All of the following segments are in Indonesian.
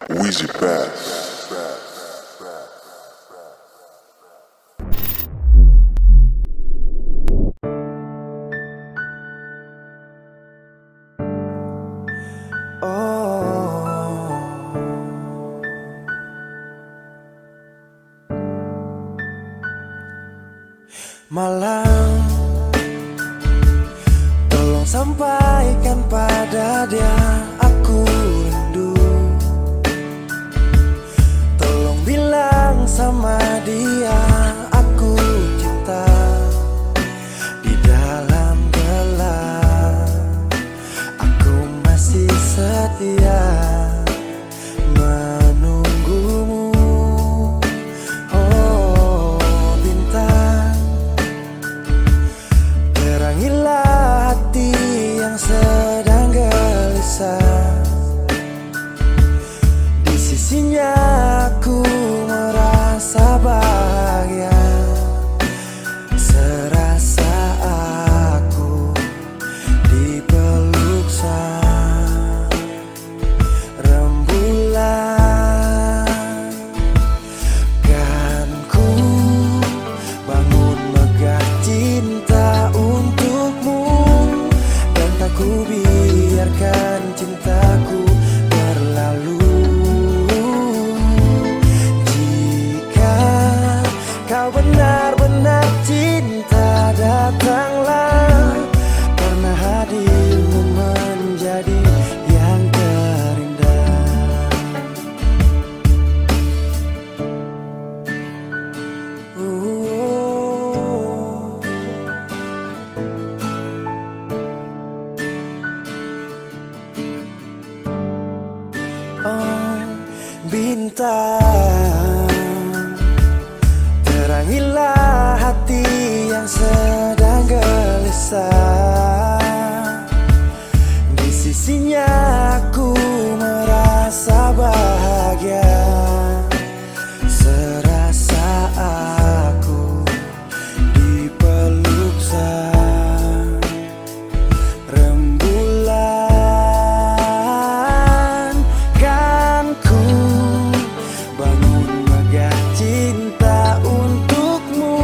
Wheezy Bass. Malam, tolong sampaikan pada dia aku rindu. Tolong bilang sama dia aku cinta. Di dalam gelap aku masih setia menunggumu. Oh bintang, terangilah hati yang sedang gelisah. Di sisinya aku merasa bahagia, serasa aku dipeluk sang rembulan. Kan ku bangun megah cinta untukmu, dan tak ku biarkan cintaku berlalu. Jika kau benar-benar cinta, datanglah, karena hadirmu menjadi yang terindah. Oh bintang, terangilah hati yang sedang gelisah. Di sisinya aku merasa bahagia, serasa aku dipeluk sang rembulan. Kan ku bangun megah cinta untukmu,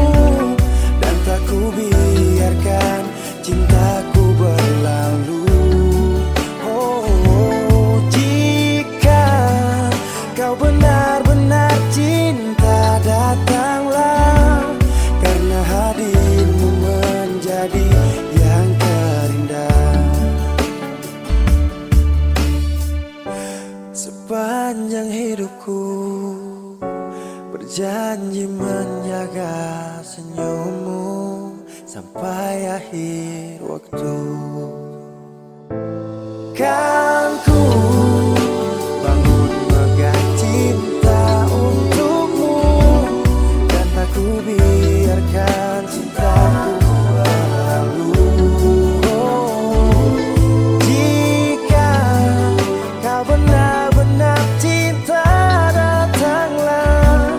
dan tak ku biarkan cintaku berlalu. Oh jika kau benar-benar cinta, datanglah, karena hadirmu menjadi yang terindah. Sepanjang hidupku berjanji menjaga senyummu sampai akhir waktu. Kan ku bangun megah cinta untukmu, dan tak ku biarkan cintaku berlalu. Oh, jika kau benar-benar cinta, datanglah,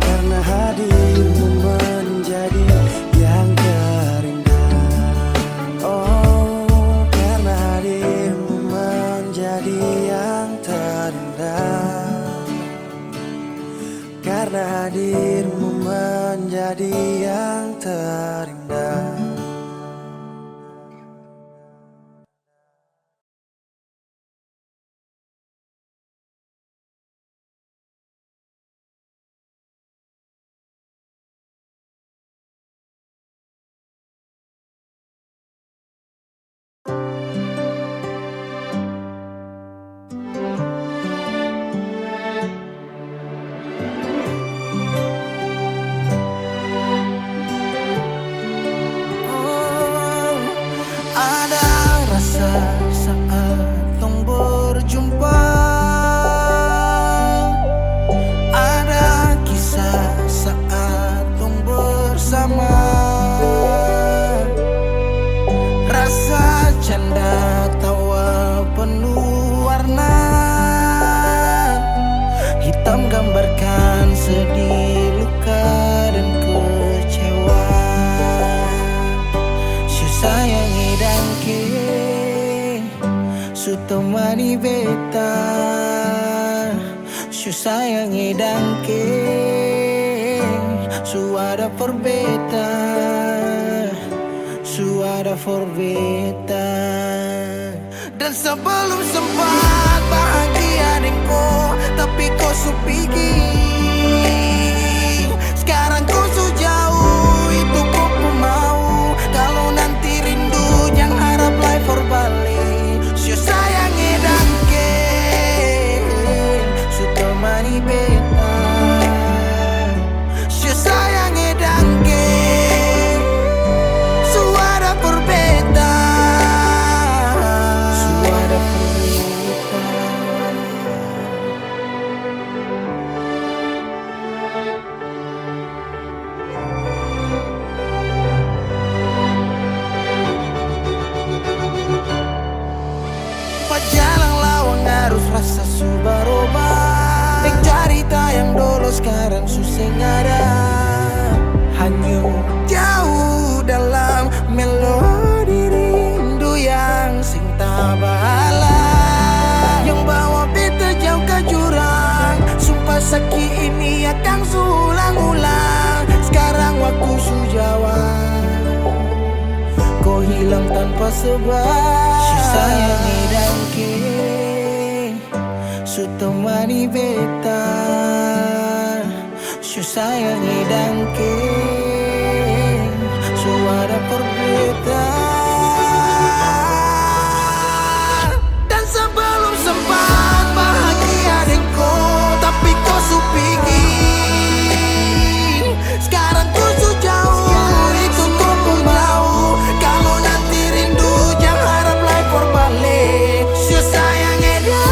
karena hadirmu menjadi yang terindah. Oh, karena hadirmu menjadi yang terindah. Karena hadirmu menjadi yang terindah. sayang edangke suara forbeta, suara forbeta. Dan sebelum sempat bahagia denganku, tapi kau supigi. Sekarang kau so jauh, itu kau pun mau. Kalau nanti rindu jangan harap life for balik. Sio sayang edangke su temani beta, sio sayang edangke suara forbeta, suara forbeta. Jalan lawang harus rasa subaroba. Dek cerita yang dulu sekarang susah ada. Hanya jauh dalam melodi rindu yang sing tabala, yang bawa beta jauh ke jurang. Sumpah sakit ini akan ulang-ulang. Sekarang waktu sujawab, kau hilang tanpa sebab. Si sayang edangke su temani beta, si sayang edangke suara forbeta. Dan sebelum sempat bahagia denganku, tapi kau supigi. Sekarang kau su jauh, itu kau pun mau. Kalau nanti rindu jangan harap life for balik. Si sayang edangke,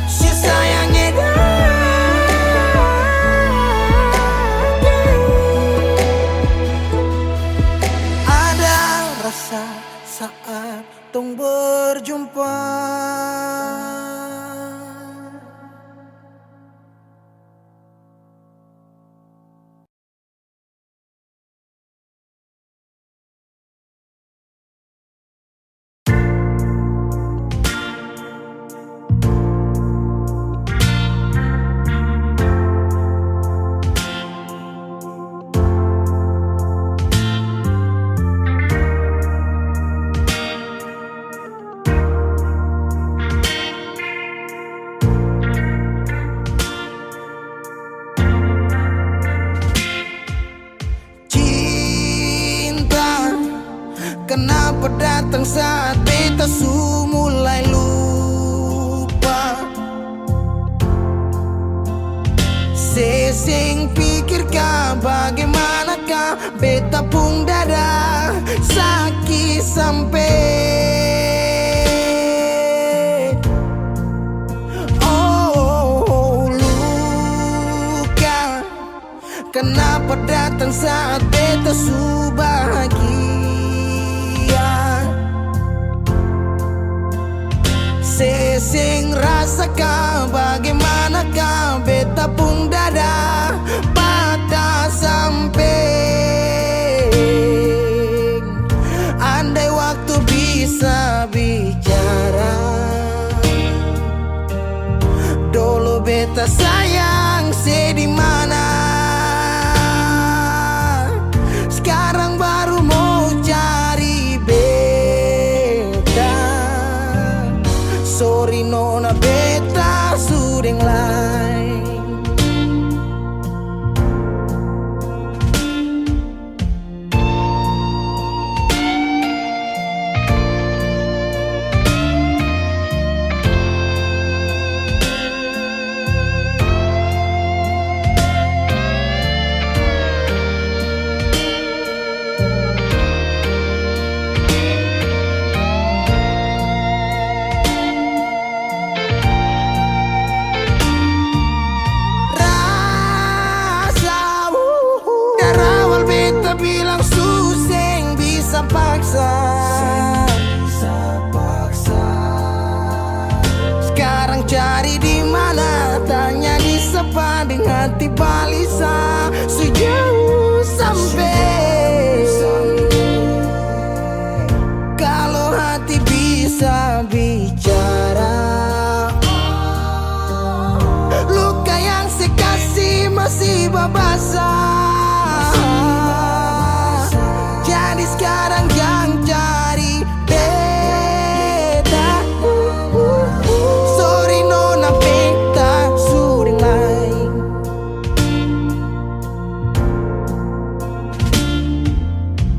si sayang edangke. Ada rasa saat tong berjumpa. Kenapa datang saat beta su mulai lupa? Sesing pikirkan bagaimanakah beta pun dada sakit sampai. Oh, luka. Kenapa datang saat beta su bahagia? Sesing rasakan bagaimanakah beta pun dada patah sampai. Andai waktu bisa bicara, dulu beta sayang sedih mana. Sekarang baru mau cari beta. Sorry nona beta sudeng lain. bisa bicara. Luka yang sekasih masih babasa. Jadi sekarang yang cari beta. Sorry nona beta sudah lain.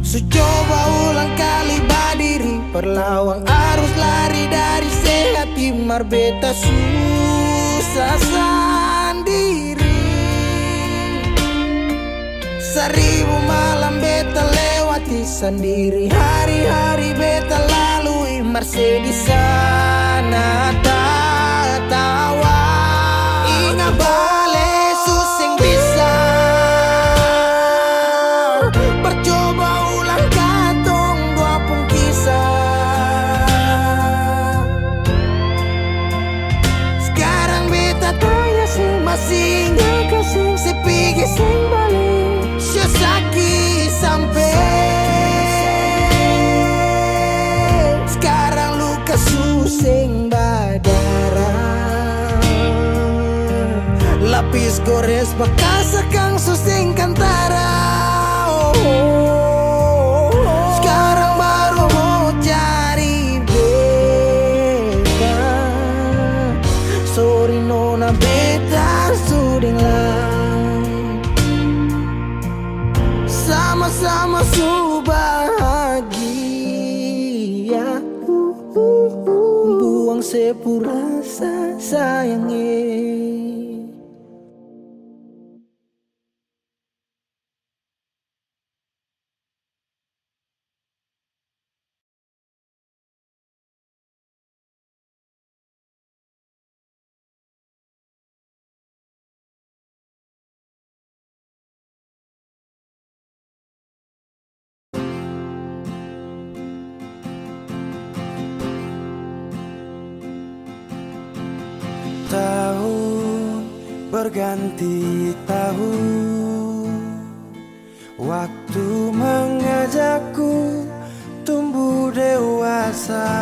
So coba ulang kali berdiri, perlawan arus lari dari sehat timar beta susah sendiri. Seribu malam beta lewati sendiri, hari-hari beta lalui Mercedes sana tawa. Ingat bale susing bisa, percoba ulang katong dua pun kisah. Sekarang beta tanya sih masih nggak kasih sepigi sing balik. Sesaki sampai sekarang luka susing badarah. Lapis gores bekas kang susing kantara. Sekarang baru mau cari beta. Sorry nona beta sudah lah. Sama-sama su bahagia. Buang sepurasa sayangnya. Tahun berganti tahun, waktu mengajakku tumbuh dewasa.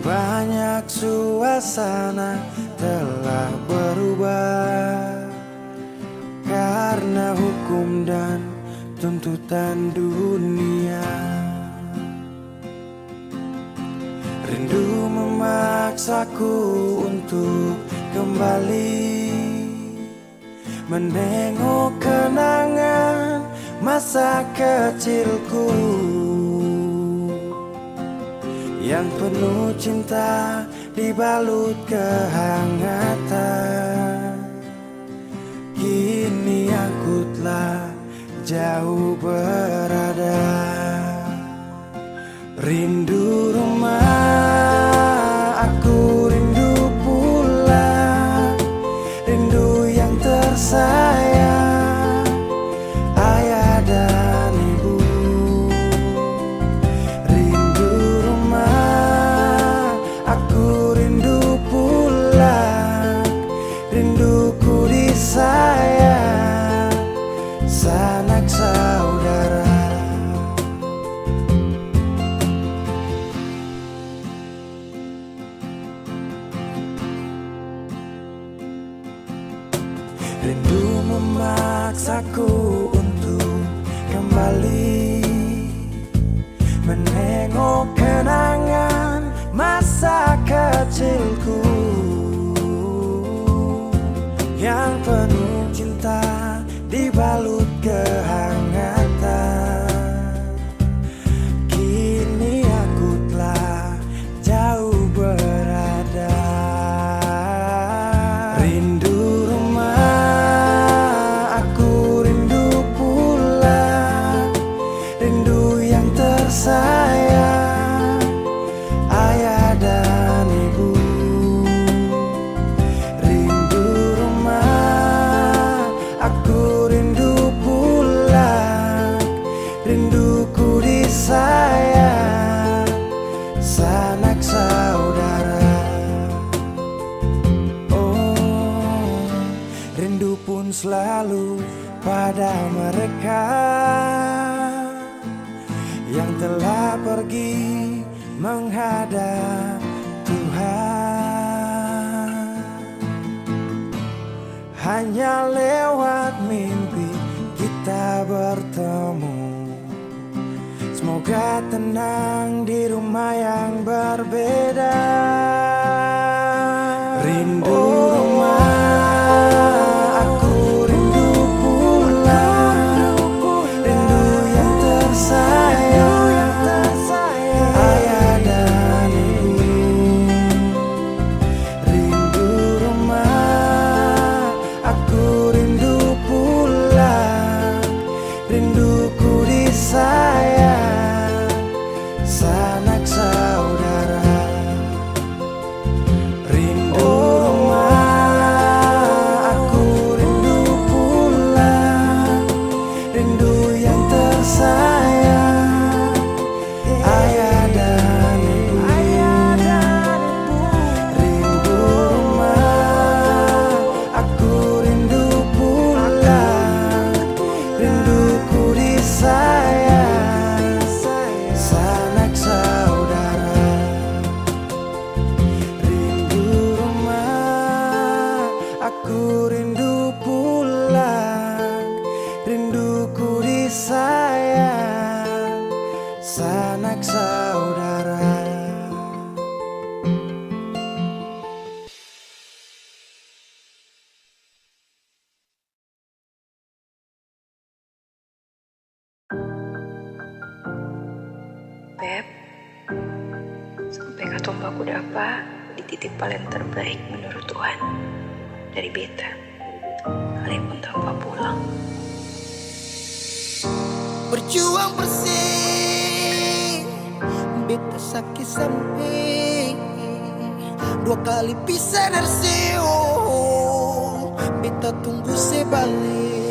Banyak suasana telah berubah karena hukum dan tuntutan dunia. Rindu memaksaku untuk kembali menengok kenangan masa kecilku yang penuh cinta dibalut kehangatan. Kini aku telah jauh berada. Rindu rumah, aku rindu pulang. Rindu yang tersayang, ayah dan ibu. Rindu rumah, aku rindu pulang. Rinduku disayang, sanak saudara. Rindu memaksaku untuk kembali menengok kenangan masa kecilku yang penuh cinta dibalut kehangatan. Kini aku telah jauh berada. Rindu rumah, aku rindu pulang. Rindu yang tersayang, ayah dan ibu. Rindu rumah, aku rindu pulang. Rinduku disayang, sanak saudara. Oh, rindu pun selalu pada mereka yang telah pergi menghadap Tuhan. Hanya lewat mimpi kita bertemu. Semoga tenang di rumah yang berbeda. Rindu rumah, aku rindu pulang. Rindu yang tersayang, ayah dan ibu. Rindu rumah, aku rindu pulang. Rinduku disayang sanak saudara. Rindu rumah, aku rindu pulang. Rindu yang tersayang, ayah dan ibu. Rindu rumah, aku rindu pulang. Rinduku disayang sanak saudara. Rindu rumah, aku rindu pulang. Rinduku disayang sanak saudara. Beb, sampai katong baku dapa di titik paling terbaik menurut Tuhan dari beta. Kalian pun tanpa pulang. Berjuang bersih, beta sakit sampai 2 kali pisah dari Seo. Beta tunggu sebalik.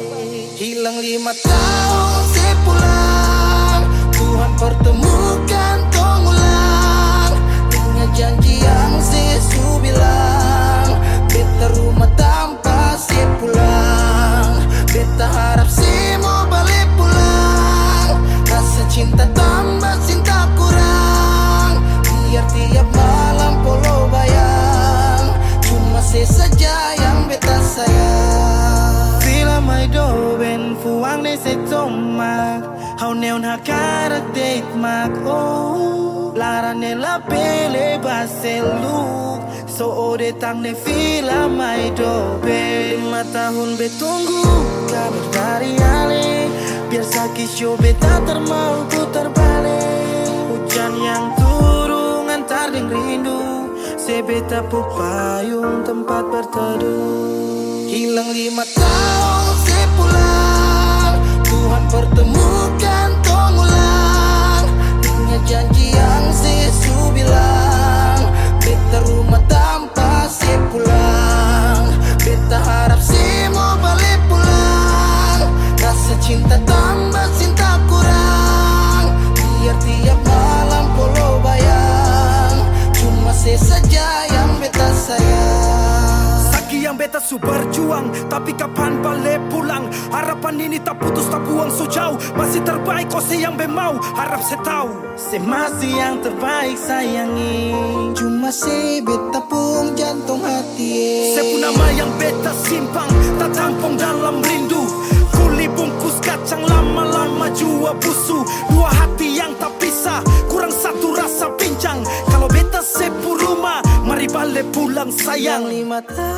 Hilang 5 tahun sepulang, Tuhan pertemukan tong ulang. Dengan janji yang Yesus bilang, beta rumah tanpa sepulang. Beta harap semua balik pulang. Rasa cinta tambah cinta kurang. Biar tiap malam polo bayang, cuma saja yang beta sayang. Bila mai do ben fuang ne se tomak, hau neon hakarak date mak oh. Lara ne la pele baselu, so ode tang ne fila mai do ben. 5 tahun betunggu kabar dari Ale, biar sakit show beta termau putar balik. Hujan yang turun antar deng rindu, sebeta pupayung tempat berteduh. Hilang 5 tahun sepulang, Tuhan pertemukan tong ulang. Dengan janji yang Yesus bilang, beta rumah tanpa sepulang. Beta harap semua balik pulang. Rasa cinta tambah cinta kurang. Biar tiap malam polo bayang, cuma saja yang beta sayang. Saki yang beta su berjuang, tapi kapan balik pulang? Harapan ini tak putus tak buang so jauh. Masih terbaik kau yang bemau, harap saya tahu. Se masih yang terbaik sayangi, cuma se beta pun jantung hati. Saya pun nama yang beta simpang, tak tampung dalam rindu. Kuli bungkus kacang lama-lama jua busu. 2 hati yang tak pisah, kurang satu rasa pincang. Kalau beta sepu rumah, mari balik pulang sayang. 5 tahun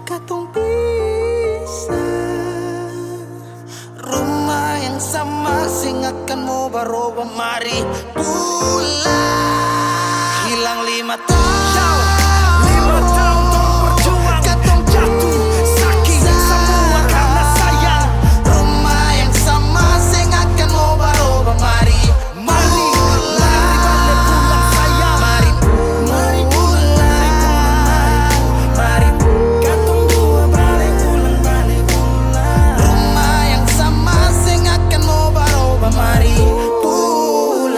katong pisah, rumah yang sama sing akan mau baroba, mari pulang. Hilang 5 tahun, 5 tahun tong berjuang, katong jatuh sakit semua karena sayang. rumah yang sama sing akan mau baroba, mari Mari balik pulang sayang. Mari pulang, mari pulang. Katong dua balik pulang. Rumah yang sama sing akan mau baroba, mari pulang.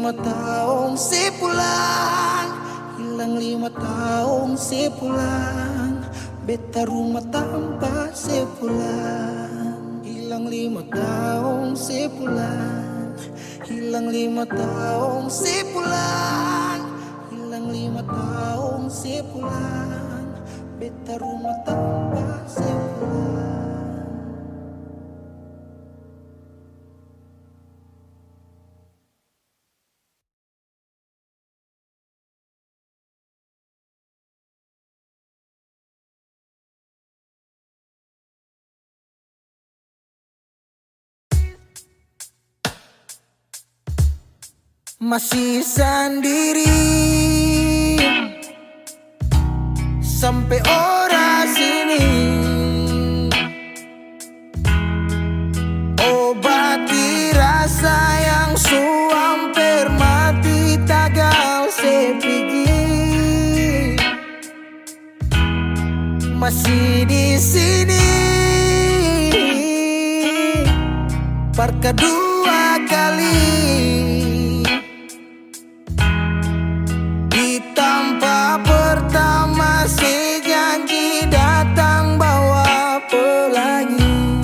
5 tahun sepulang, hilang 5 tahun sepulang, beta rumah tanpa sepulang. Hilang 5 tahun sepulang, hilang 5 tahun sepulang, hilang 5 tahun sepulang, beta rumah tanpa sepulang. Masih sendiri sampai ora sini, obati rasa yang hampir mati tagal sepigi. Masih di sini par kedua kali. Tanpa pertama sejanji datang bawa pelangi.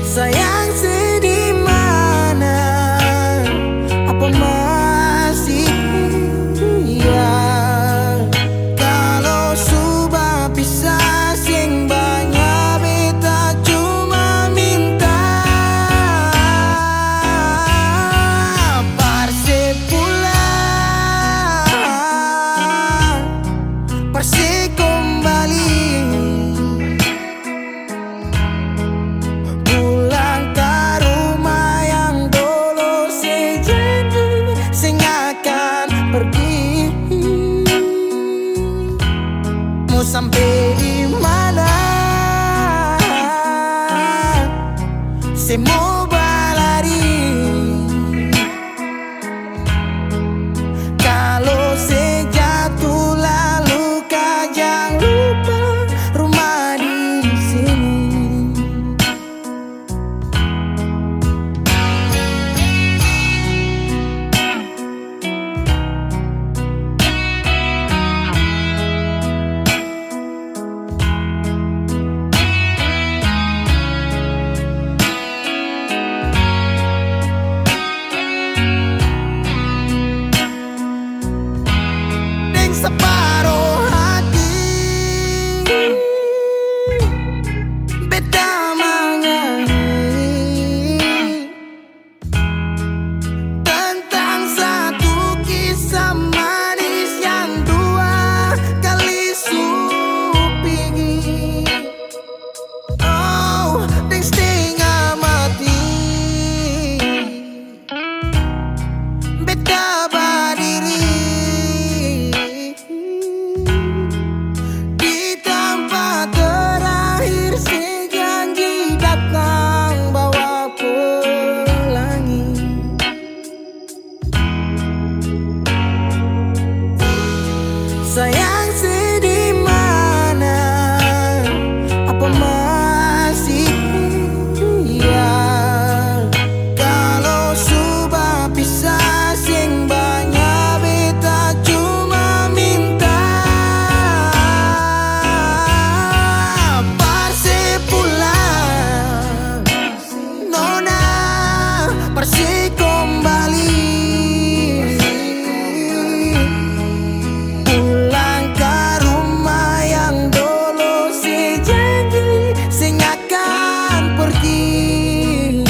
Sayang sedih mana, apa masih ya? Kalau sudah pisah sing banyak beta cuma minta Persi kembali, pulang ke rumah yang dulu sejanji sing akan pergi. Mau sampai di mana? Saya mau berlari. Kalau saya jatuh lalu jangan lupa rumah di sini. Deng separuh hati beta menyanyi tentang satu kisah manis yang 2 kali supigi. Oh, deng setengah mati beta berdiri di tempat terakhir sejanji datang bawa pelangi. Sayang sedih mana, apa masih ya? Kalau sudah pisah sing banyak beta cuma minta persi pulang, nona persi kembali. Pulang ke rumah yang dulu sejanji sing akan pergi.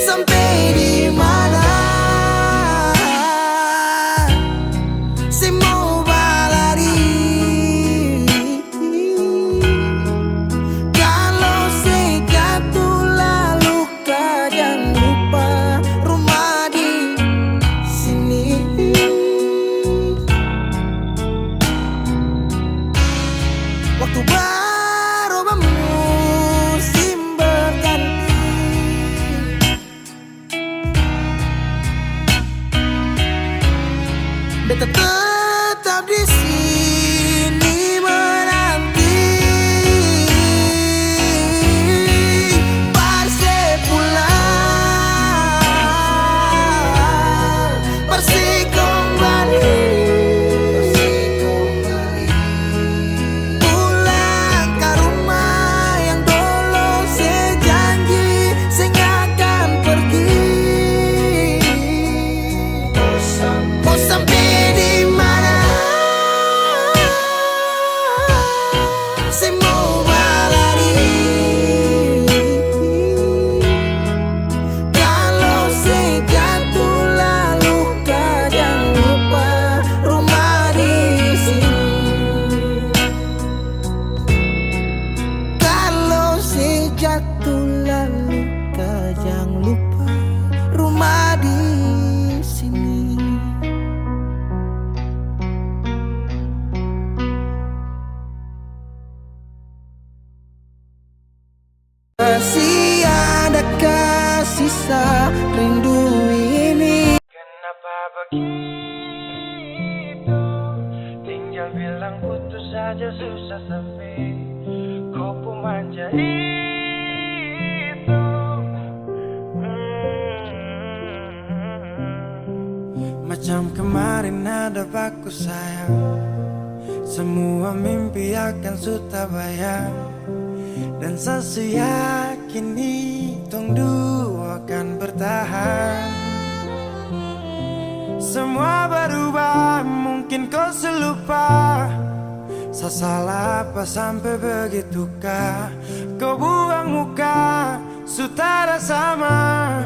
Sampai di mana? Saya mau berlari. Kalau saya jatuh lalu jangan lupa rumah di sini. Waktu berubah musim berganti, beta tetap di sini menanti. bilang putus saja susah sampai kau pun manja itu. Macam kemarin ada baku sayang, semua mimpi akan sudah bayang. Dan saya yakin tong dua akan bertahan. Semua berubah, mungkin kau selupa. Saya salah apa sampai begitukah? Kau buang muka, sutara sama.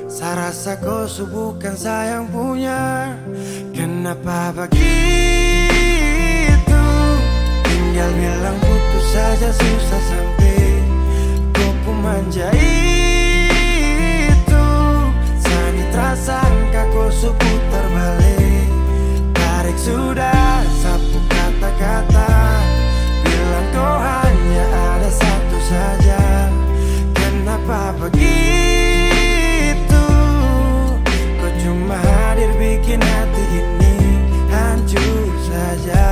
Saya rasa kau bukan sayang punya. Kenapa begitu? Tinggal bilang putus saja susah sampai kau pun manja itu. Sani terasangka kau putar balik, tarik sudah sapu kata-kata. Bilang kau hanya ada satu saja. Kenapa begitu? Kau cuma hadir bikin hati ini hancur saja.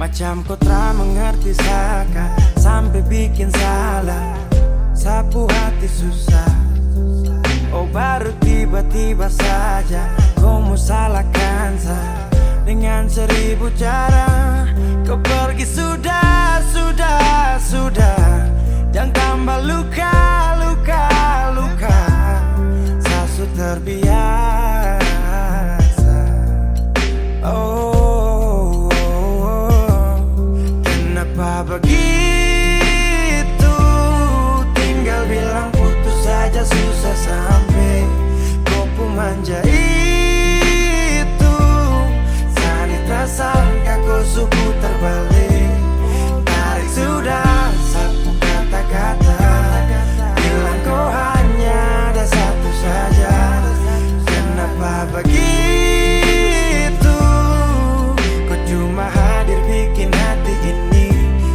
Macam kau tak mengerti saka sampai bikin salah, sapu hati susah. Oh baru tiba-tiba saja kau mau salahkan saya dengan 1000 cara. Kau pergi sudah. Jangan tambah luka. Saya sudah terbiasa. Oh, kenapa begitu? Tinggal bilang putus saja susah sampai kau pun manja itu. Sani tersangka kau putar balik, tarik sudah sapu kata-kata. Bilang kau hanya ada satu saja. Kenapa begitu? Kau cuma hadir bikin hati ini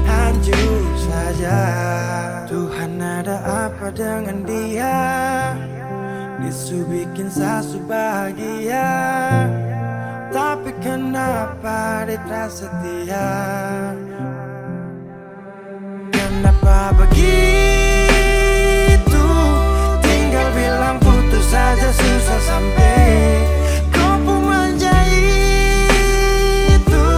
hancur saja. Tuhan ada apa dengan dia? Disu bikin sasu bahagia, tapi kenapa dia tak setia? Kenapa begitu? Tinggal bilang putus saja susah sampai kau pun manja itu.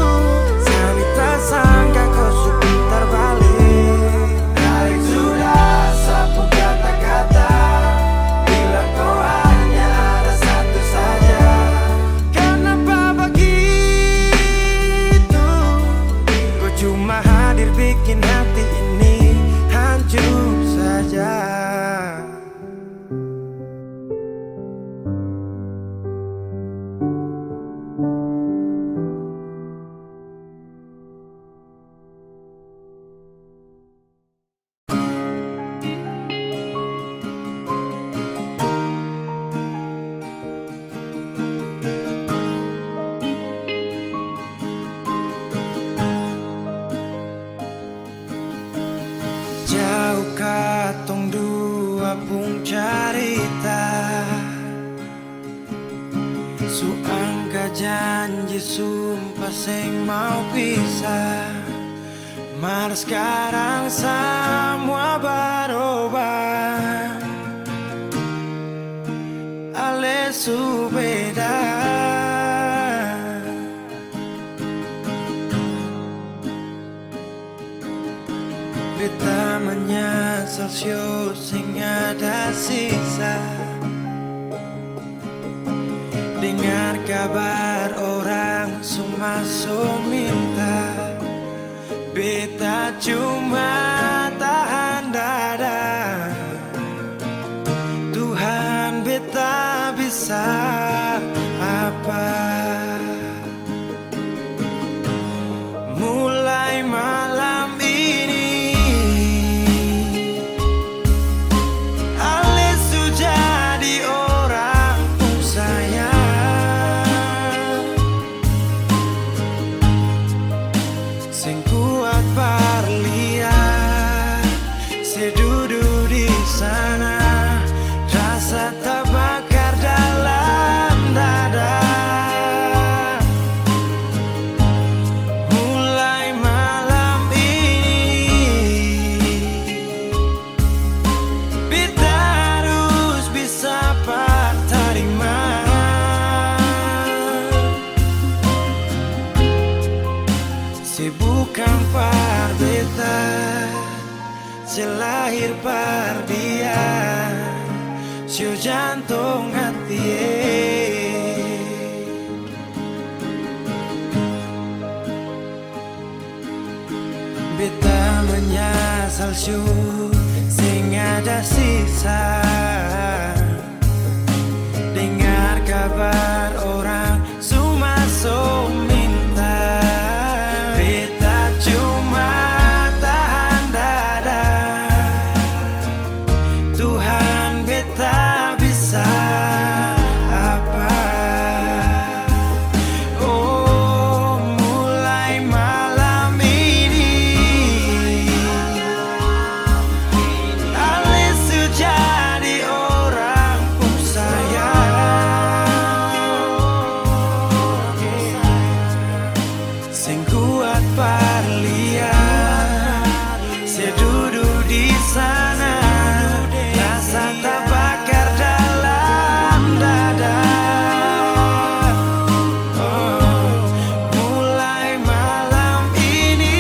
Sani tak sangka kau putar balik, tarik sudah sapu kata-kata. Bilang kau hanya ada satu saja. Kenapa begitu? Kau cuma hadir bikin hati ini hancur saja. Jauh katong dua pun carita, su angka janji sumpah seng mau pisah. Mar sekarang semua berubah, ale su beda. Beta menyesal sio sing ada sisa. Dengar kabar orang semua minta, beta cuma tahan dada. Tuhan beta bisa apa? Mulai malam ini Ale sudah di orang pun sayang. Sing kuat berlihat, seduduk di sana, rasa terbakar selahir pardian sio jantung hati. Beta menyesal syu sing ada sisa dengar kabar orang so minta. Beta cuma tahan dada, Tuhan beta bisa apa. Oh mulai malam ini Alis jadi orang pun sing kuat parlian, saya duduk di sana, rasa terbakar dalam dada. Oh, mulai malam ini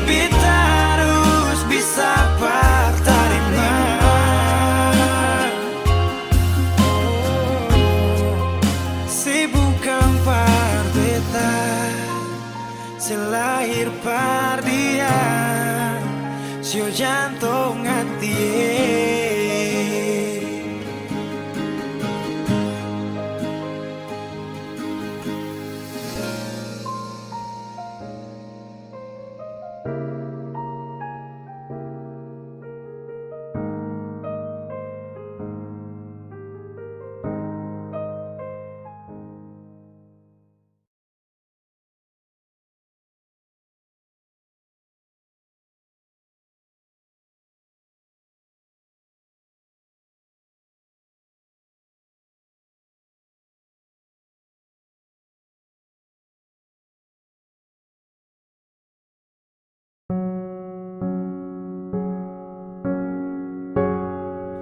kita harus bisa berterima. Bukan parbeta selahir pardian sio jantung hati.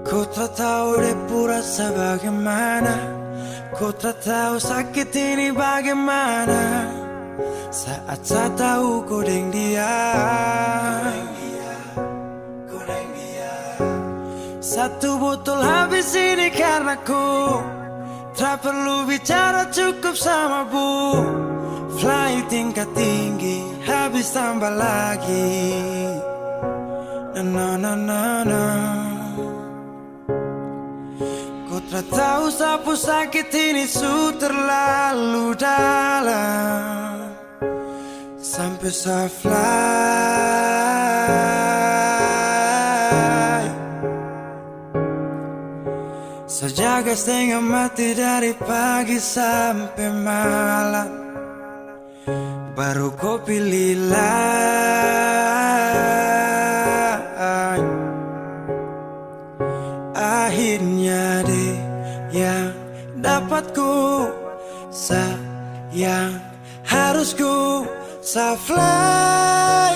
Ku tak tahu depu rasa bagaimana, ku tak tahu sakit ini bagaimana. Saat saya tahu ku deng dia, satu botol habis ini karena ku tak perlu bicara cukup sama bu. Fly tingkat tinggi habis tambah lagi. Na na na na. Ku tak tahu sapu sakit ini su terlalu dalam sampai saya fly. Sejaga setengah mati dari pagi sampai malam, baru kau pilih lain. Akhirnya deh yang dapat ku sayang harus ku fly.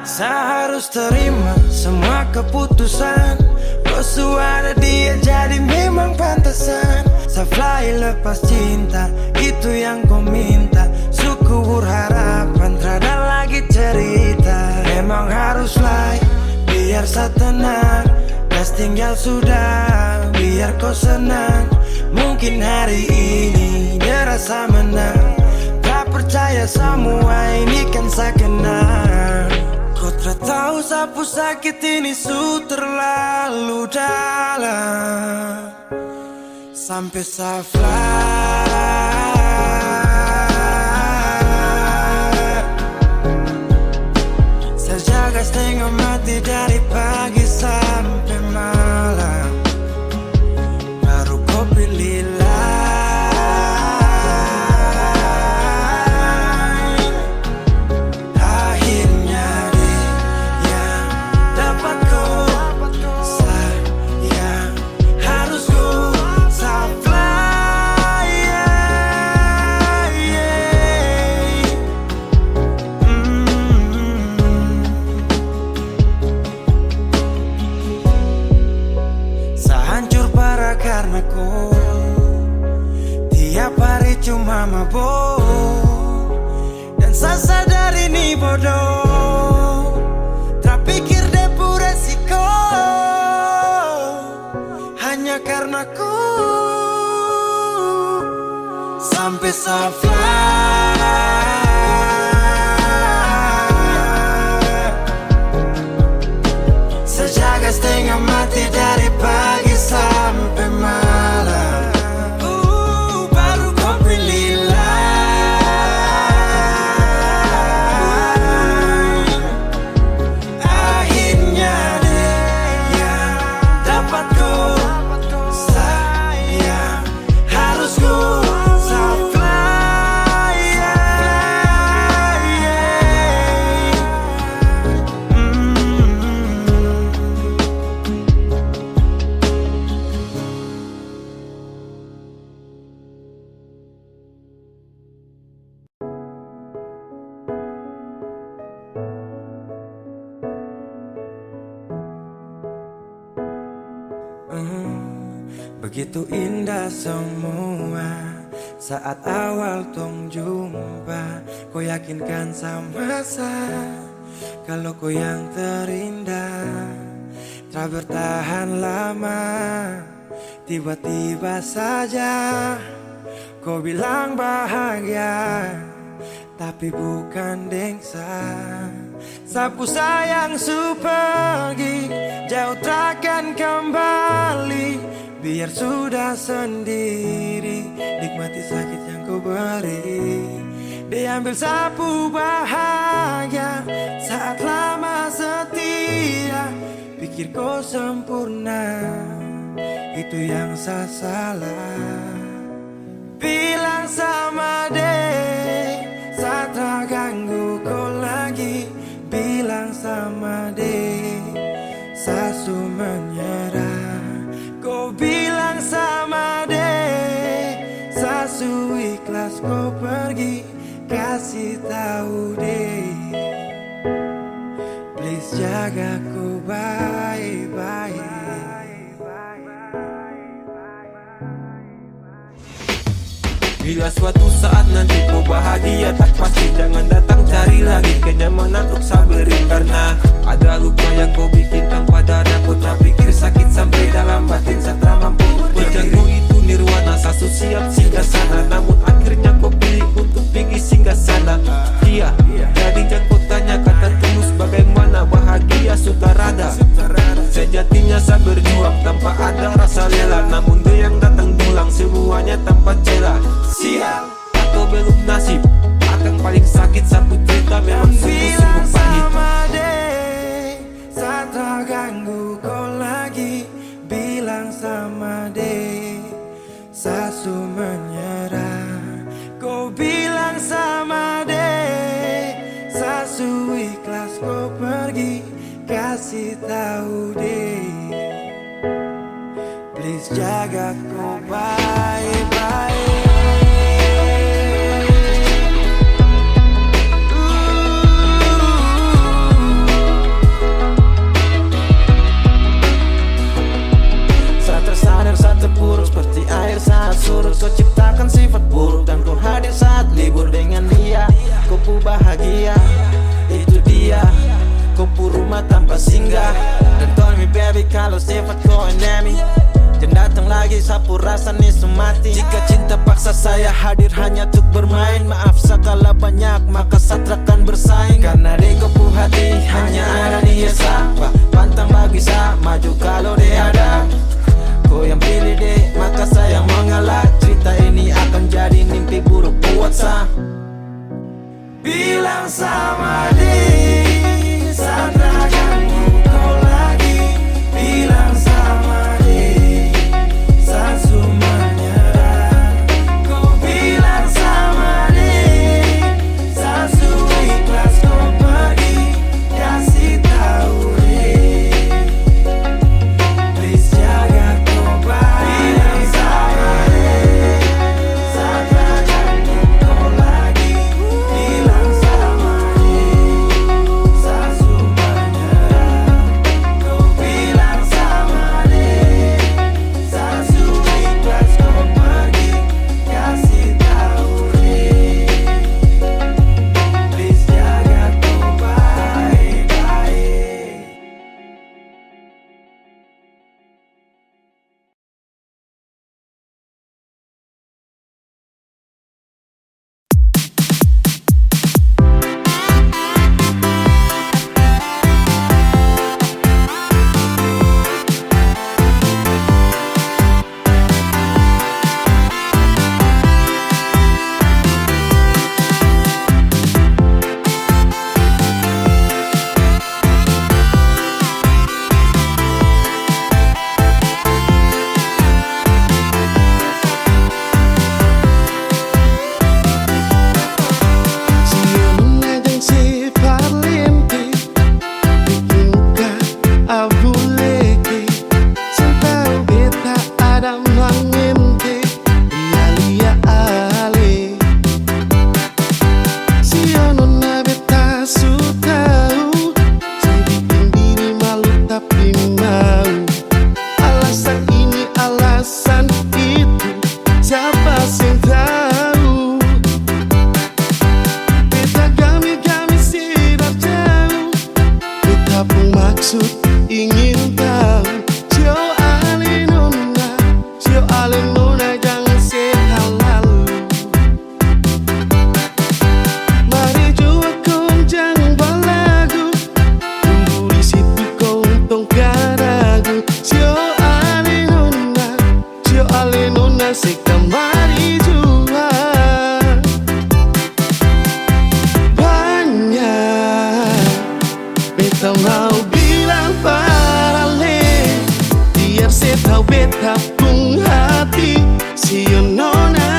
Saya harus terima semua keputusan. Kau ada dia jadi memang pantasan. Saya fly lepas cinta, itu yang kau minta. Suku berharapan, terada lagi cerita. Memang harus fly, biar saya tenang. Gas tinggal sudah, biar kau senang. Mungkin hari ini dia rasa menang. Tak percaya semua ini kan saya kenal. Kau tak tahu sapu sakit ini su terlalu dalam sampai saya fly. Saya jaga setengah mati dari pagi sampai malam, baru kau pilih lain. Akhirnya dia yang dapat kau sayang harus ku fly. Tiap hari cuma mabuk dan saya sadar ini bodoh. Tak pikir depu resiko hanya karena ku sampai saflah. Sejaga setengah mati dari pagi sampai malam. Baru kau pilih lain. Akhirnya dia dapat ku sayang. Harus ku begitu indah semua saat awal tong jumpa. Kau yakinkan sama saya kalau kau yang terindah. Tak bertahan lama, tiba-tiba saja kau bilang bahagia, tapi bukan dengsa. Sapu sayang su pergi, jauh takkan kembali. Biar sudah sendiri, nikmati sakit yang kau beri. Diambil sapu bahagia saat lama setia. Pikir kau sempurna, itu yang saya salah. Bilang sama deh, saat tak ganggu kau lagi. Bilang sama deh, sasu menyerah. Kau bilang sama deh, sasu ikhlas kau pergi. Kasih tahu deh, please jaga ku baik-baik. Bila suatu saat nanti kau bahagia, tak pasti jangan datang cari lagi kenyamanan untuk saberi. Karena ada luka yang kau bikin tanpa darah. Kau tak pikir sakit sampai dalam batin setelah mampu. Wajahku itu nirwana, sasu siap singgah sana. Namun akhirnya kau pilih untuk pergi singgah sana. Iya, jadi jangan kau tanya kata tulus bagaimana bahagia sudah rada. Sejatinya saya berjuang tanpa ada rasa lelah. Namun dia yang datang pulang semuanya tanpa celah. Sial atau belum nasib, akan paling sakit satu cerita memang sungguh-sungguh pahit. Sama deh, saat tak ganggu kau lagi. Bilang sama deh, sasu menyerah. Kau bilang sama deh, sasu ikhlas kau pergi. Kasih tahu deh, please jaga kau baik-baik. Saat terpuruk seperti air saat surut. Kau ciptakan sifat buruk dan kau hadir saat libur dengan dia. Kau pu bahagia, itu dia. Kau pu rumah tanpa singgah. Dan tell me baby kalau sifat kau enemy. Dan datang lagi sapu rasa nih semati. Jika cinta paksa saya hadir hanya untuk bermain. Maaf segala banyak maka satrakan bersaing. Karena di kau pu hati hanya ada dia sapa. Pantang bagi saya maju kalau dia ada. Kau yang pilih deh, maka saya mengalah. Cerita ini akan jadi mimpi buruk buat saya. Bilang sama deh, saat tak ganggu kau lagi. Bilang sama deh, sasu menyerah. Kau bilang sama deh, sasu ikhlas kau pergi. Kasih tahu deh, please jaga kau baik. Bilang sama deh, saat tak ganggu kau lagi. Bilang sama betapung hati si nona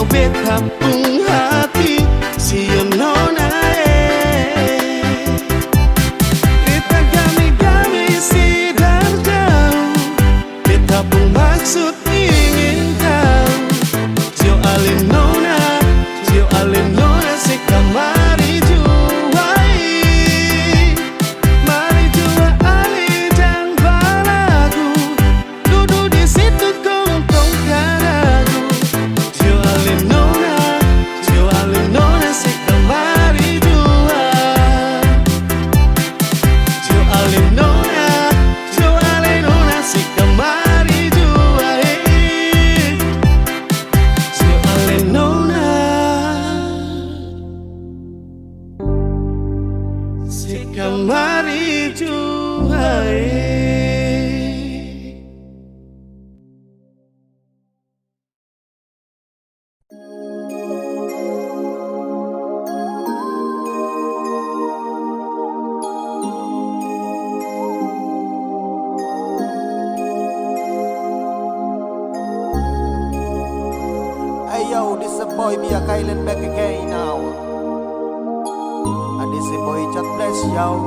betapung hati si nona kita kami sidar jauh betapung maksud ingin tahu sio ale nona si kamari juai mari jua ale jang balagu duduk di situ kong karagu sio ale nona si kamari jua sio ale nona si kamari jua sio ale nona si kamari jua Hey yo, this a boy Bia Kylan back again now. And this a boy Chat Bless yo.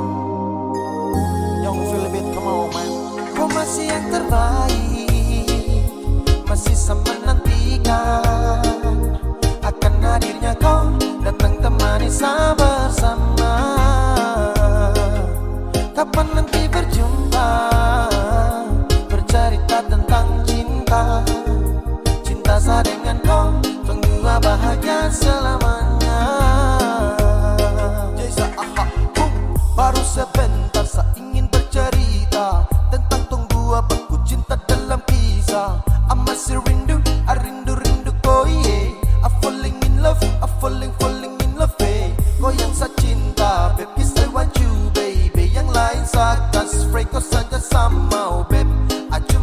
Young Philip, come on man. Kau masih yang terbaik, masih sama nantikan akan hadirnya kau datang temani saya bersama. Kapan nanti berjumpa, bercerita tentang cinta, cinta saya dengan kau, tunggu bahagia selamanya. Jasa aha, baru sebentar saya ingin bercerita tentang tunggu baku cinta dalam kisah. I masih rindu, I rindu kau yeah. I falling in love, I falling in love eh. Kau yang saya cinta, baby I want you baby. Yang lain saya kasih spray, kau saja sama oh babe.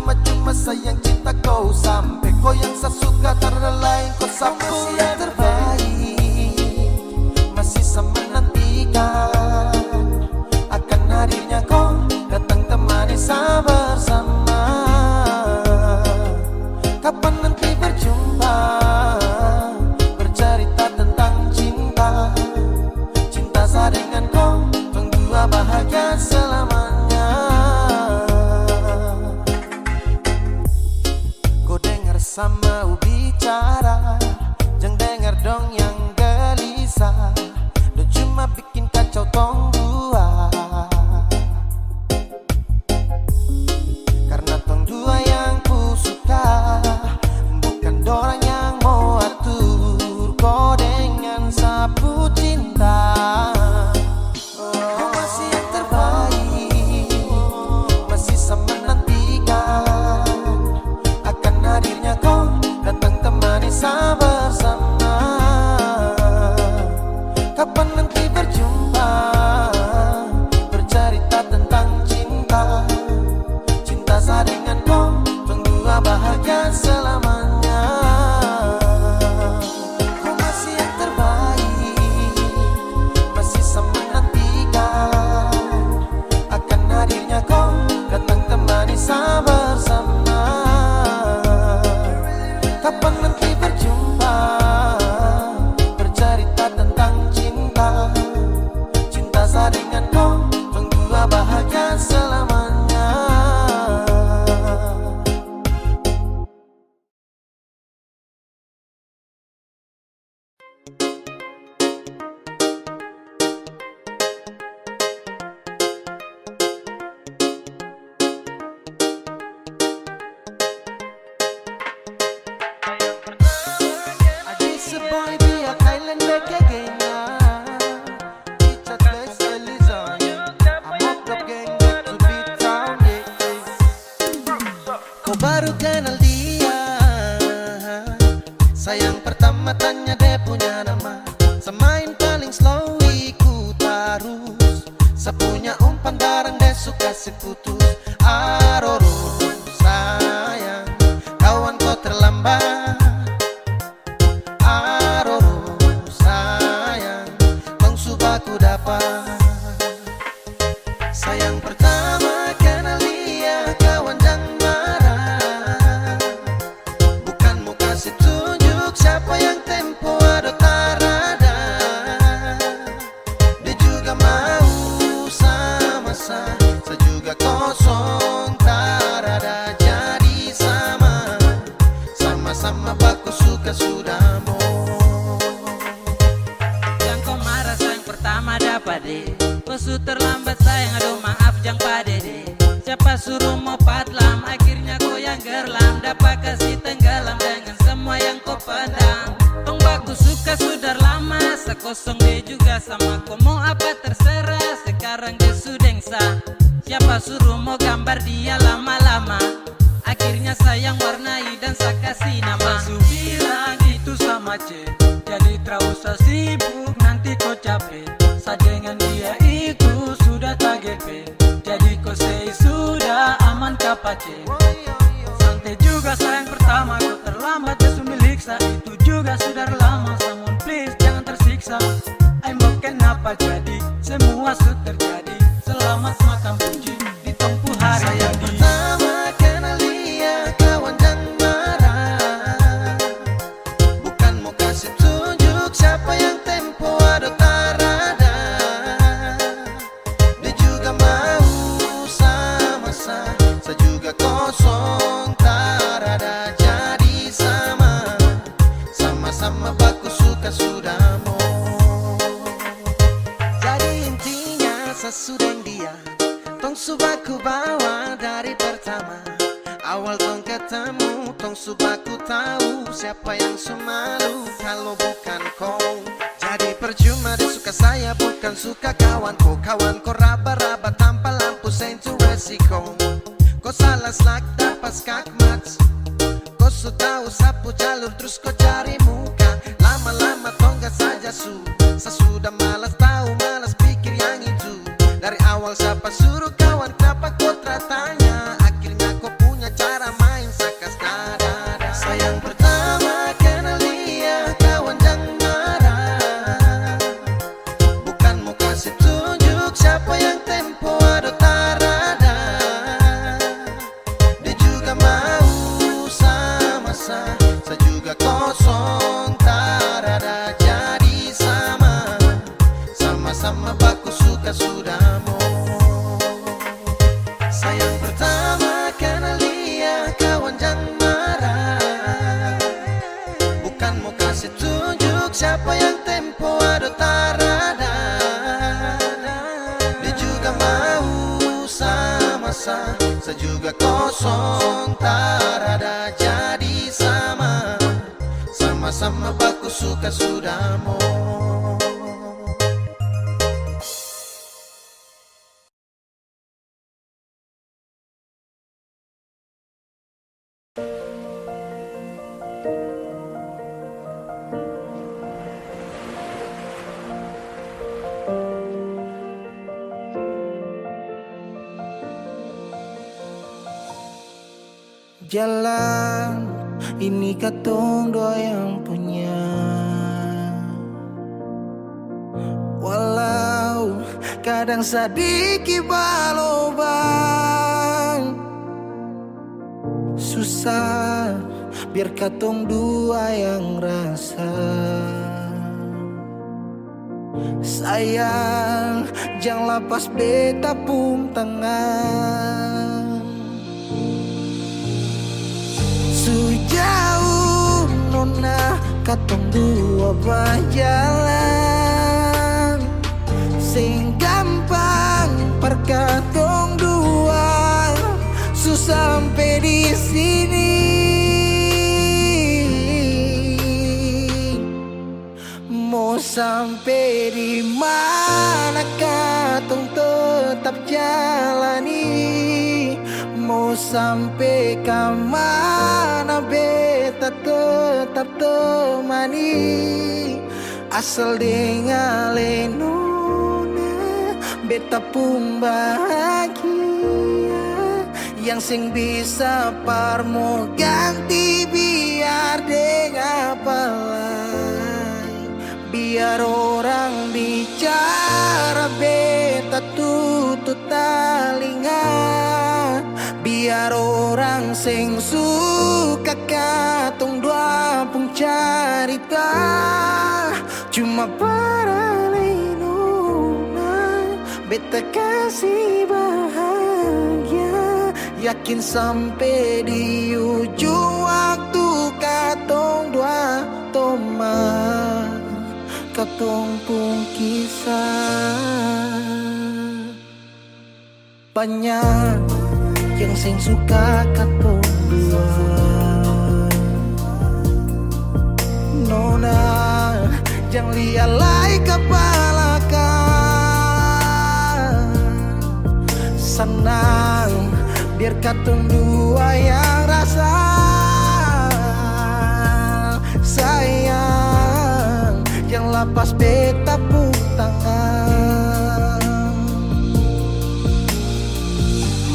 Cuma sayang cinta kau sampai kau yang saya suka tiada lain kau sapu yang terbaik. Masih sama nantikan akan hadirnya kau datang temani saya bersama. Kapan nanti berjumpa, bercerita tentang cinta, cinta saya dengan kau, tunggu bahagia selamanya. Kau dengar sama bicara, jangan dengar dong yang gelisah, dan cuma bikin kacau tong dua. Karena tong dua yang ku suka, bukan dorang yang mau atur kau dengan sapu cinta. Kau masih yang terbaik, masih sama nantikan akan hadirnya kau datang temani saya bersama. kasih putus. Aroro sayang, kawan kau terlambat. Aroro sayang, tong suka ku dapat. Sayang pertama kenal dia, kawan jangan marah. Bukan mau kasih tunjuk siapa yang tempo ada tarada. Dia juga mau sama-sama, saya juga kosong tarada. Jadi sama-sama baku suka sudah mau. Yang kau marah sayang pertama dapat deh. Kau su terlambat sayang, aduh maaf jang pade deh. Siapa suruh mau patlam, akhirnya kau yang gerlam. Dapat kasih tenggelam dengan semua yang kau pandang. Tong baku suka sudah lama, sekosong dia juga sama. Kau mau apa terserah, sekarang dia sudah sah. Siapa suruh mau gambar dia lama-lama, akhirnya sayang warnai dan saya kasih nama. Su bilang itu sama C, jadi terlalu sibuk nanti kau capek. Saya dengan dia itu sudah tak GP, jadi kau say sudah aman kapace. Santai juga sayang pertama kau terlambat dia milik saya. Itu juga sudah lama, someone please jangan tersiksa. I'm kenapa jadi semua sudah terjadi. Selamat makan puji di tempuh hari Sayang jadi. pertama kenal dia, kawan jangan marah. Bukan mau kasih tunjuk siapa yang tempo ada tarada. Dia juga mau sama-sama, saya juga kosong tarada. Jadi sama-sama baku suka sudah mau. Jadi intinya sesudah dia, tong subaku bawa dari pertama. Awal tong ketemu, tong subaku tahu siapa yang semalu kalau bukan kau. Jadi percuma dia suka saya, bukan suka kawanku. Kawanku raba-raba tanpa lampu sentuh resiko. Kau salah selak dapat skakmat. Kau su tahu sapu jalur terus kau cari muka. Lama-lama tonggat saja sesudah malas tahu, malas pikir yang itu. Dari awal siapa suruh kawan, kenapa kau tanya? Akhirnya kau punya cara main sakas nada. Sayang pertama kenal dia, kawan jangan marah. Bukan mau kasih tunjuk siapa yang tempo ada tarada. Dia juga mau sama-sama, saya juga kosong tarada. Jadi sama-sama baku suka sudah mau. Sayang pertama kenal dia, kawan jangan marah. Bukan mau kasih tunjuk siapa yang tempo ada tarada. Dia juga mau sama-sama, saya juga kosong tarada. Jadi sama-sama baku suka sudah mau. Jalan ini katong dua yang punya. Walau kadang sedikit balobang, susah biar katong dua yang rasa. Sayang jangan lepas beta pun tangan. Sejauh nona katong dua berjalan, sing gampang perkatong dua susah sampai di sini. Mau sampai di mana katong tetap jalani. Mau sampai ke mana beta tetap temani. Asal dengan nona beta pun bahagia. Yang sing bisa parmo ganti biar deng apa lai. Biar orang bicara beta tutup telinga. Biar orang sing suka katong dua pun carita. Cuma para lenuna beta kasih bahagia. Yakin sampai di ujung waktu katong dua toma. Katong pun kisah banyak yang sing suka katong dua. Nona jangan lialai kepala kan. Senang biar katong dua yang rasa sayang. Yang lapas beta pun tangan.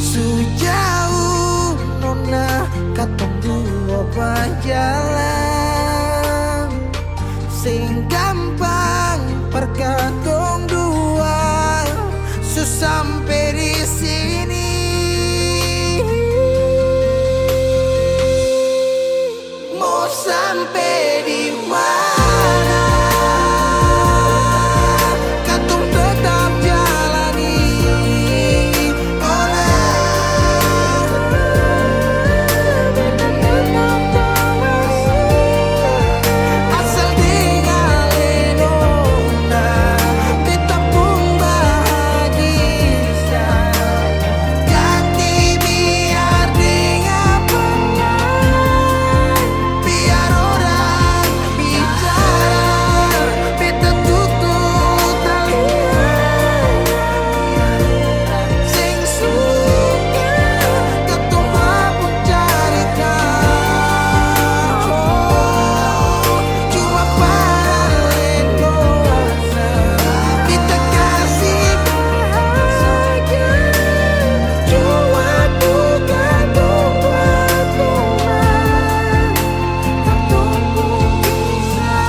Sejauh nona katong dua berjalan. Sing gampang perkatong dua. Sampai di sini. Mau sampai di mana? Katong tetap jalani. Asal dengan lenona beta pun bahagia. Ganti biar dengan biar orang bicara beta tutup telinga. Sing suka katong pun carita. Cuma para lenona beta kasih bahagia. Cuma bukan buat teman. Katong pun kisah.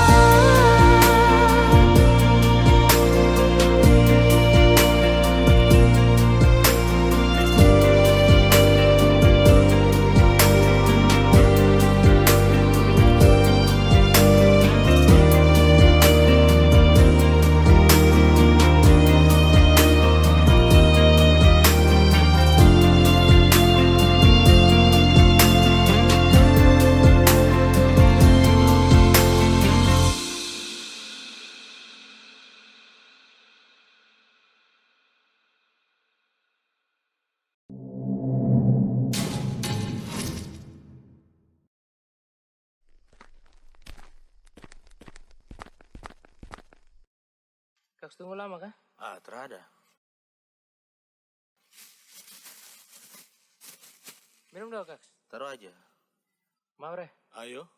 Kaks tunggu lama kah? Terada. Minum dong Kaks. Taruh aja. Mau Re? Ayo.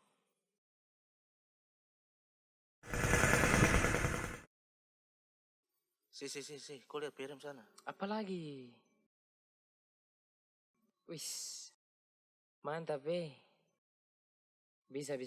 Si, kau lihat piring sana. Apa lagi? Wis. Mantap Bisa.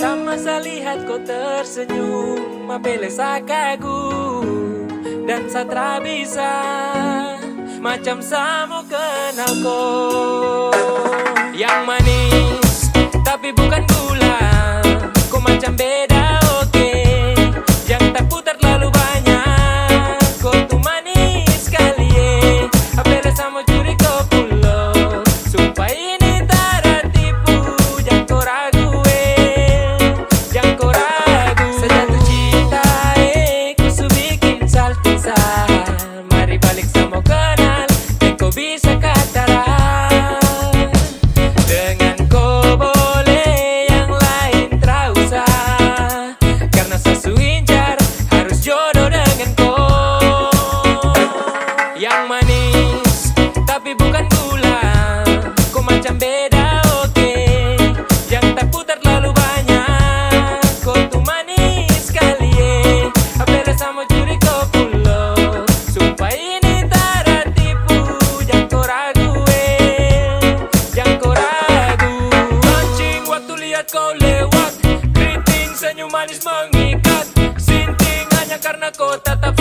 Pertama saya lihat kau tersenyum, apele saya kagum dan saya bisa macam saya mau kenal kau. Yang manis tapi bukan gula, kau macam beda oke. Yang tak putar terlalu banyak, kau tuh manis sekali apele saya mau curi kau pulau. Sumpah ini tak tipu, jangan kau ragu jangan kau ragu. Sejatuh cinta ku su bikin salah. manis mengikat. Sinting hanya karena kau tetap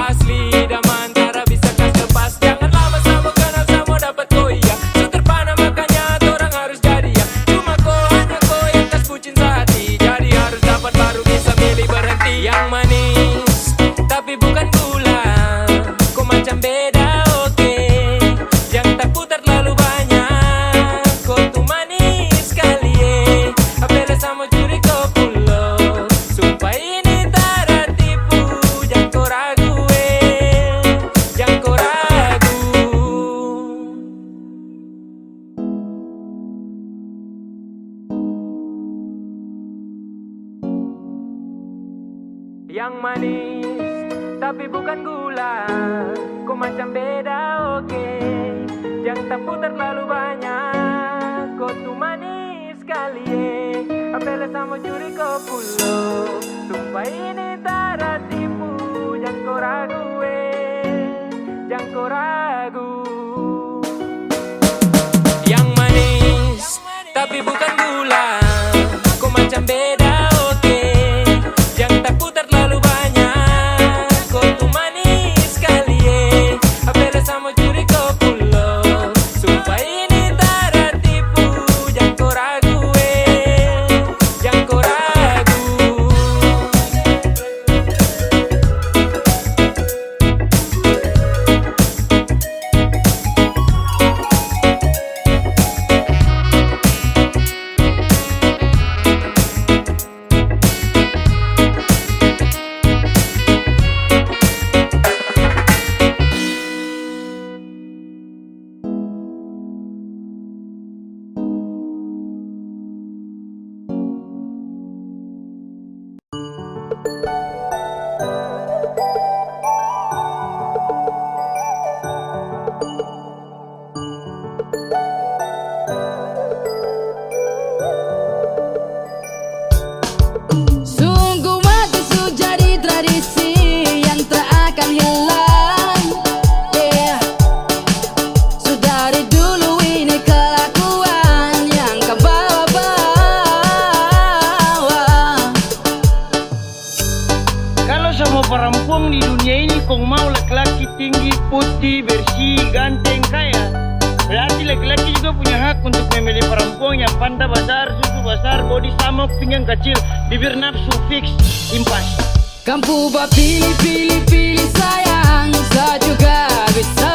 asli. Damantara bisa kas lepas. Jangan lama sama kenal sama dapat kau iya. So terpana makanya orang harus jadi ya. Cuma kau hanya kau yang kas bucin sehati. Jadi harus dapat baru bisa milih berhenti. Yang manis tapi bukan gula. Kau macam beda oke. Yang tak putar terlalu banyak. Kau tuh manis sekali apela sama curi kau pulau. Sumpah ini tak ada tipu. Jangan kau ragu jangan kau ragu. Yang manis tapi bukan gula. Kau macam beda oke. Jangan tak putar terlalu banyak. Kau tuh manis sekali apela sama curi kau pulau. Sumpah ini tak ada tipu. Jangan kau ragu jangan kau ragu. Yang manis tapi bukan gula. Kau macam beda oke. Jangan tak putar terlalu banyak. Kau tuh manis sekali apela sama curi kau pulau. Sumpah ini tak ada tipu. Jangan kau ragu jangan kau ragu. Sungguh mati jadi tradisi yang tak akan hilang. Sudah dari dulu ini kelakuan yang kau bawa-bawa. Kalau sama perempuan di dunia ini kau mau laki-laki tinggi, putih, bersih, ganteng, kaya, berarti laki-laki juga punya hak untuk memilih perempuan yang pandai besar, susu besar, body sama, pinggang kecil, bibir nafsu fix, impas. Kamu pilih sayang, saya juga bisa.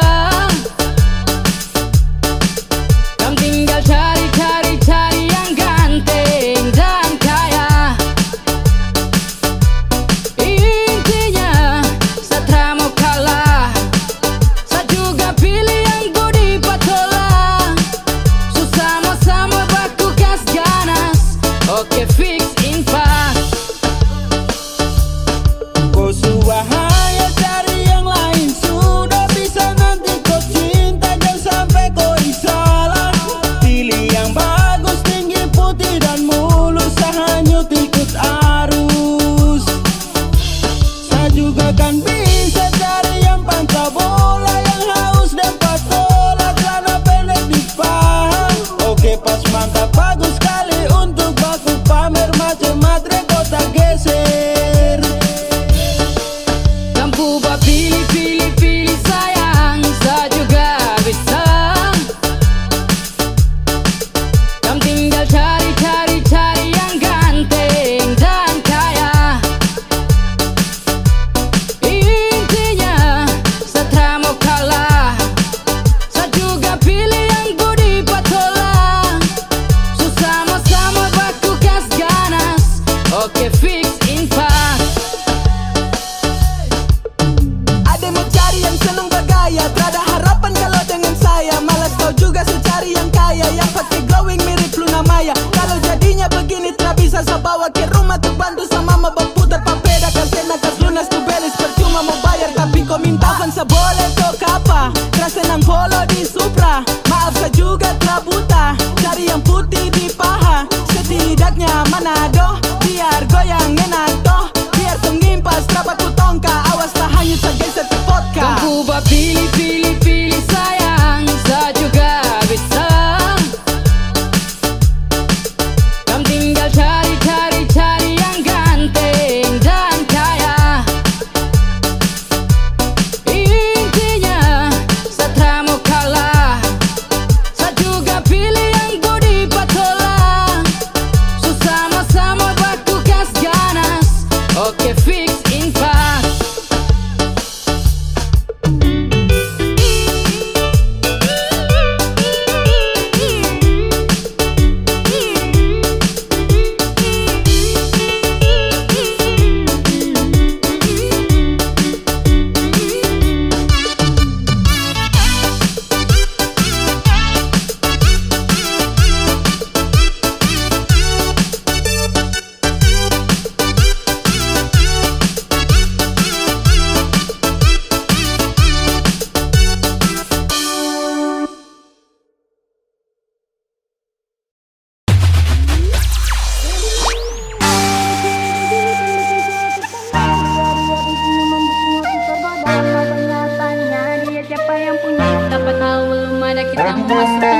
Kamu tinggal cari yang ganteng dan kaya. Intinya saya mau kalah. Saya juga pilih yang body patola. Sama-sama baku gas ganas. Oke fix impas. Kau subahaya cari yang lain. Sudah bisa nanti kau cinta. Jangan sampai kau salah. Pilih yang bagus, tinggi, putih dan mulus. Sahanyut ikut arus. Saya juga kan bisa cari yang panca bola. Yang haus dan patola. Celana pendek di paha. Oke pas mantap bagus sekali. Untuk baku pamer macam matre kau tak geser. Kamu pilih sayang, saya juga bisa. Kamu tinggal cari yang ganteng dan kaya. Intinya saya mau kalah. Saya juga pilih yang body patola. Sama-sama baku gas ganas. Oke fix impas. Ada mau cari yang seneng bergaya. Terada harapan kalau dengan saya. Malas kau juga secari yang kaya. Yang pakai glowing mirip Luna Maya. Kalau jadinya begini tak bisa saya bawa ke rumah. Tuh bantu sama mama berputar papeda. Kasena kas lunas tuh beres. Percuma mau bayar tapi kau minta fansa boleh toh kapa. Kerasa nang polo di Supra. Maaf saya juga telah buta. Cari yang putih di paha. Setidaknya Manado. Biar goyang enak toh. Biar tengimpas terapa ku tongka. Awas tak hanyut saya geser ke vodka. Kamu pilih sayang, saya juga bisa. Kamu tinggal cari yang ganteng kita mau masuk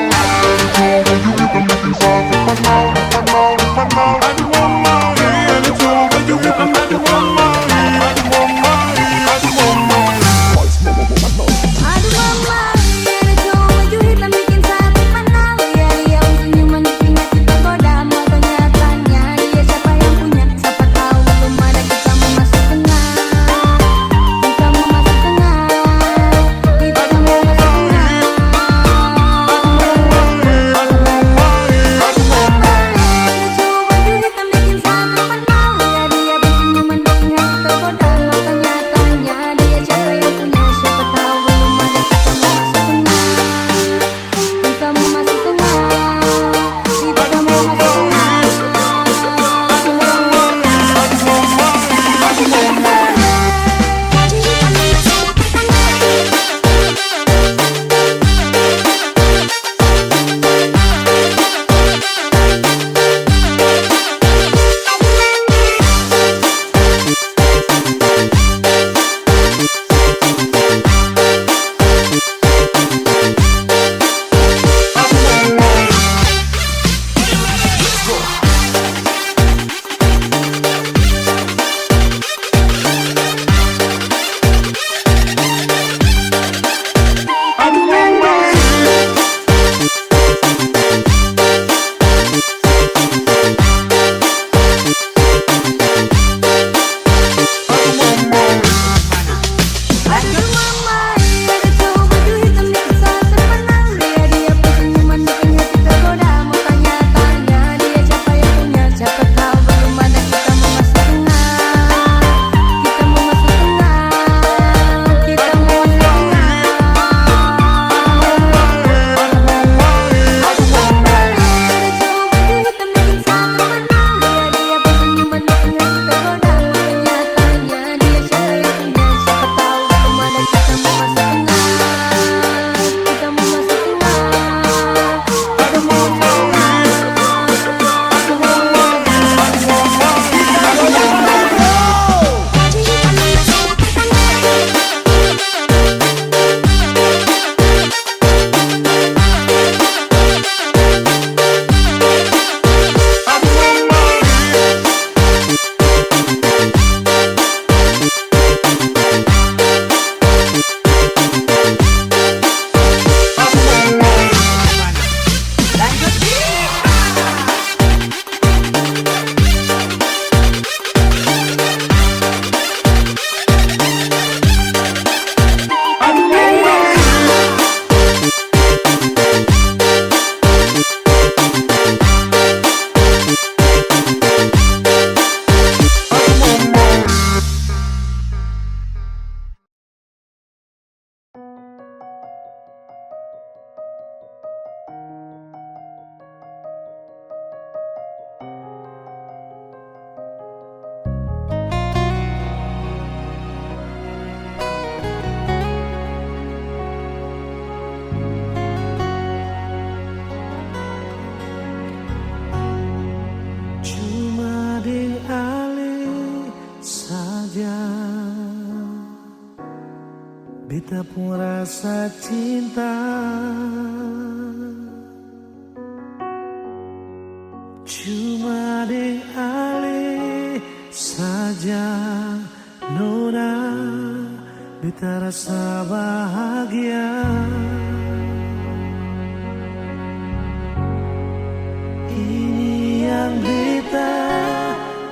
Aduh mama, ada cowok baju hitam bikin satu panau. Ya dia senyuman bikin hati tergoda. Mau tanya-tanya dia siapa yang punya. Siapa tahu belum ada kita mau masuk tengah. Kita mau masuk tengah. Kita mau masuk tengah. Aduh mama, ada cowok baju hitam bikin satu panau. Ya dia senyuman bikin hati tergoda. Mau tanya-tanya dia siapa yang punya. Siapa tahu belum ada kita mau masuk tengah. Kita mau masuk Aduh mama, ada cowok baju hitam bikin satu panau. Dia senyuman bikin hati tergoda. Mau tanya-tanya dia siapa yang punya. Siapa tahu belum ada kita mau masuk tengah. Kita mau masuk tengah. Kita mau masuk tengah. Aduh mama, ada cowok baju hitam bikin satu panau. Dia senyuman bikin hati tergoda. Mau tanya-tanya dia siapa yang punya. Siapa tahu belum ada kita mau masuk tengah. Kita mau masuk tengah. Kita mau masuk Cuma dialih saja beta pun rasa cinta. Cuma dialih saja nona beta rasa bahagia. Ini yang beta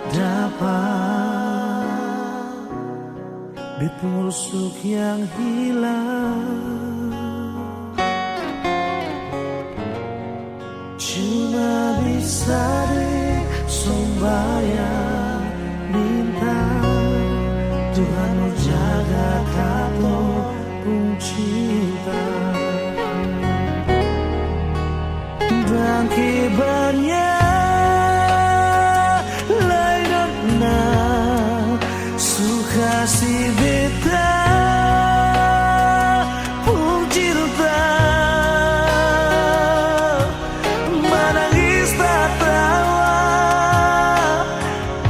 dapat, beta rusuk yang hilang. Cuma bisa sembahyang minta Tuhan mau jaga kamu pun cinta. Dan kibarnya lain suka si beta pun cinta. Menangis tak tawa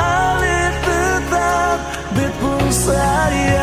alih tetap bet pun sayang.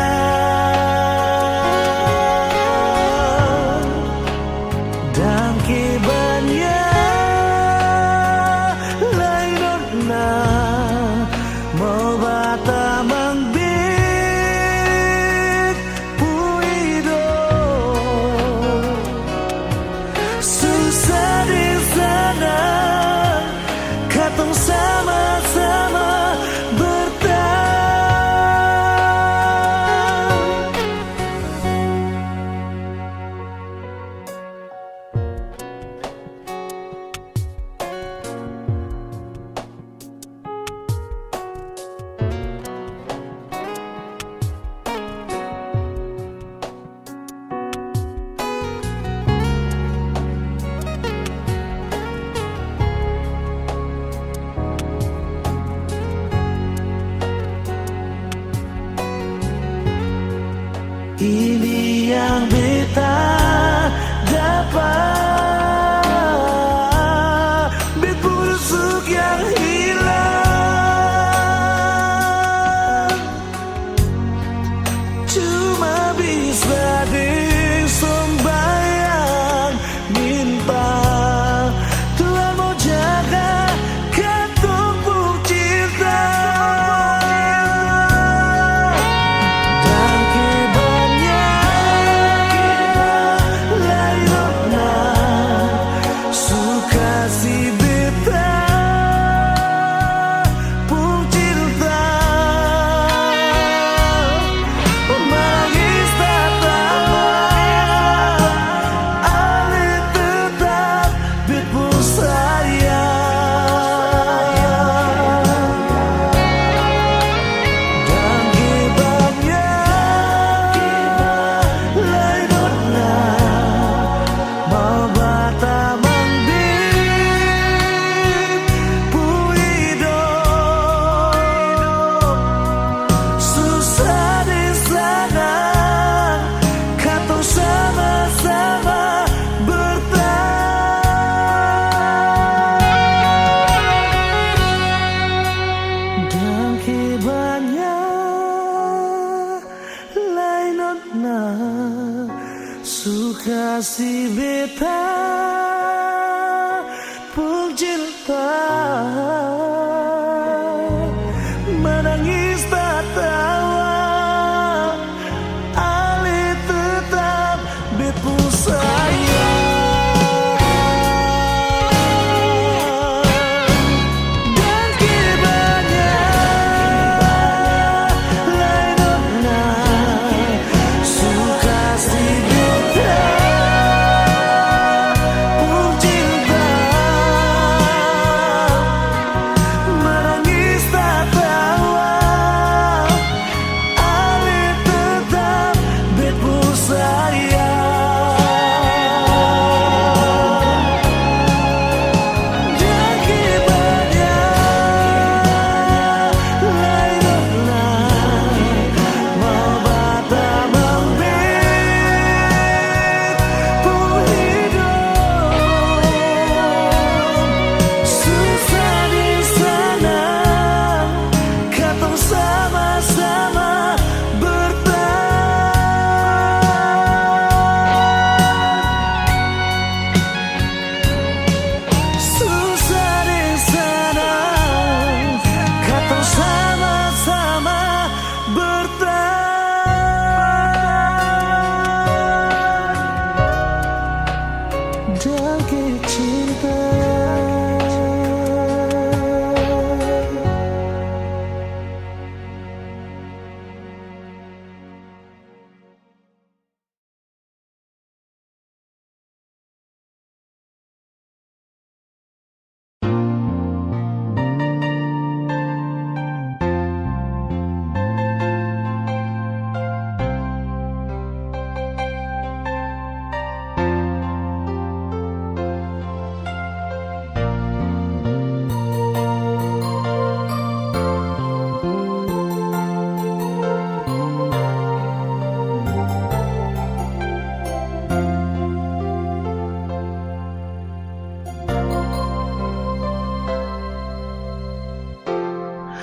Ini yang beta dapat, bet busuk yang hilang, cuma bisa disembayang minta Tuhan mau jaga ketumpuk cinta. Dan kebanyakan lainnya suka si beta pun cinta, menangis tak tahu ale tetap bet pun sayang. Dan kebanyakan lainnya mau bata mangbit pun hidup susah di sana, kata sama-sama bertahan. Dan kebanyakan lainnya suka si beta pun cinta, menangis tak tawa ale tetap bet pun sayang. Dan kebanyakan lainnya suka si beta pun cinta, menangis tak tawa ale tetap bet pun sayang. Dan kebanyakan lainnya mau bata mangbit pun hidup susah di sana, kata sama-sama bertahan. Susah di sana, kata sama-sama bertahan. Dan kecinta.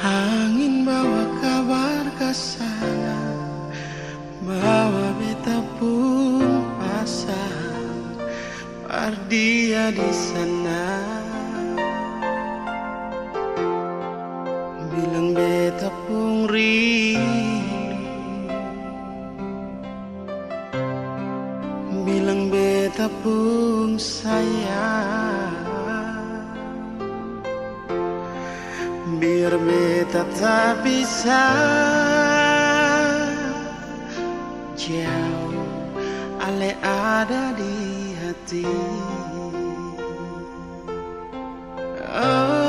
Angin bawa kabar ke sana, bawa beta pun pasang dia di sana, bilang beta pun rindu, bilang beta pun sayang, biar beta tak bisa jauh, ale ada di hati. Oh.